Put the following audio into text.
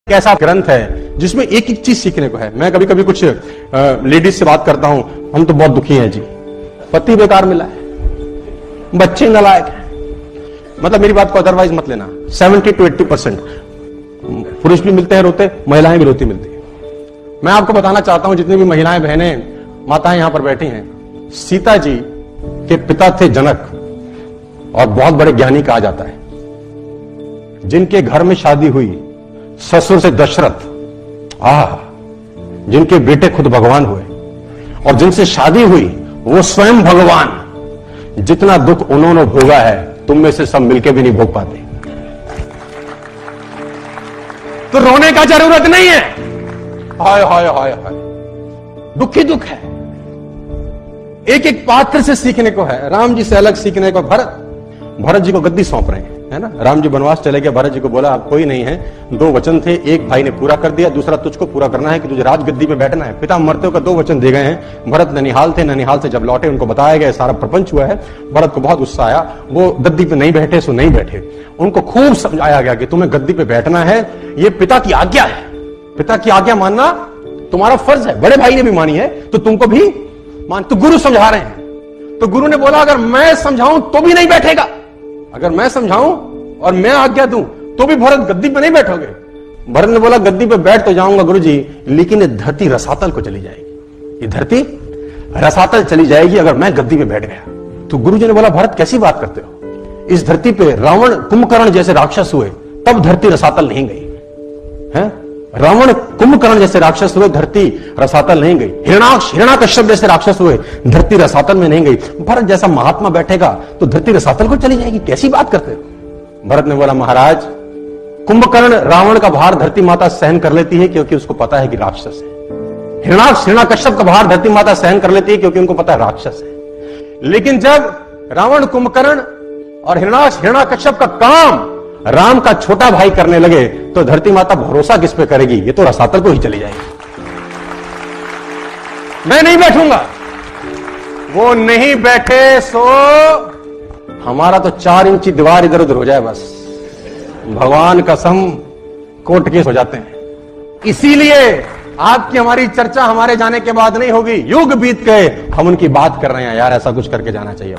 ऐसा ग्रंथ है जिसमें एक एक चीज सीखने को है। मैं कभी कभी कुछ लेडीज से बात करता हूं, हम तो बहुत दुखी हैं जी, पति बेकार मिला है, बच्चे नालायक हैं। मतलब मेरी बात को अदरवाइज मत लेना, 70 to 80% पुरुष भी मिलते हैं रोते, महिलाएं भी रोती मिलती हैं। मैं आपको बताना चाहता हूं, जितनी भी महिलाएं बहनें माताएं यहां पर बैठी हैं, सीता जी के पिता थे जनक और बहुत बड़े ज्ञानी कहा जाता है। जिनके घर में शादी हुई ससुर से दशरथ, जिनके बेटे खुद भगवान हुए और जिनसे शादी हुई वो स्वयं भगवान। जितना दुख उन्होंने भोगा है तुम में से सब मिलके भी नहीं भोग पाते। तो रोने का जरूरत नहीं है। हाय हाय हाय हाय, दुखी दुख है। एक एक पात्र से सीखने को है। राम जी से अलग सीखने को। भरत जी को गद्दी सौंप रहे हैं, है ना। राम जी वनवास चले गए, भरत जी को बोला आप कोई नहीं है, 2 वचन थे, एक भाई ने पूरा कर दिया, दूसरा तुझको पूरा करना है कि तुझे राजगद्दी पे बैठना है। पिता मरते का 2 वचन दे गए हैं। भरत ननिहाल थे, ननिहाल से जब लौटे उनको बताया गया सारा प्रपंच हुआ है। भरत को बहुत गुस्सा आया, वो गद्दी पे नहीं बैठे सो नहीं बैठे। उनको खूब समझाया गया कि तुम्हें गद्दी पे बैठना है, ये पिता की आज्ञा है, पिता की आज्ञा मानना तुम्हारा फर्ज है। बड़े भाई ने भी मानी है तो तुमको भी मान। तो गुरु समझा रहे हैं, तो गुरु ने बोला अगर मैं समझाऊं तो भी नहीं बैठेगा, अगर मैं समझाऊं और मैं आज्ञा दूं तो भी भरत गद्दी पे नहीं बैठोगे। भरत ने बोला गद्दी पे बैठ तो जाऊंगा गुरुजी, लेकिन ये धरती रसातल को चली जाएगी, ये धरती रसातल चली जाएगी अगर मैं गद्दी पे बैठ गया। तो गुरुजी ने बोला भरत कैसी बात करते हो, इस धरती पे रावण कुंभकर्ण जैसे राक्षस हुए तब धरती रसातल नहीं गई है। रावण कुंभकर्ण जैसे राक्षस हुए, धरती रसातल नहीं गई। हिरण्याकश्यप जैसे राक्षस हुए, धरती रसातल में नहीं गई। भरत जैसा महात्मा बैठेगा तो धरती रसातल को चली जाएगी, कैसी बात करते हो। भरत ने बोला महाराज, कुंभकर्ण रावण का भार धरती माता सहन कर लेती है क्योंकि उसको पता है कि राक्षस है। हिरण्याकश्यप का भार धरती माता सहन कर लेती है क्योंकि उनको पता है राक्षस है। लेकिन जब रावण, कुंभकर्ण और हिरण्याकश्यप का काम राम का छोटा भाई करने लगे तो धरती माता भरोसा किस पे करेगी, ये तो रसातल को ही चली जाएगी। मैं नहीं बैठूंगा। वो नहीं बैठे सो हमारा तो 4 इंची दीवार इधर उधर हो जाए बस, भगवान कसम कोर्ट केस हो जाते हैं। इसीलिए आपकी हमारी चर्चा हमारे जाने के बाद नहीं होगी, युग बीत गए हम उनकी बात कर रहे हैं। यार ऐसा कुछ करके जाना चाहिए।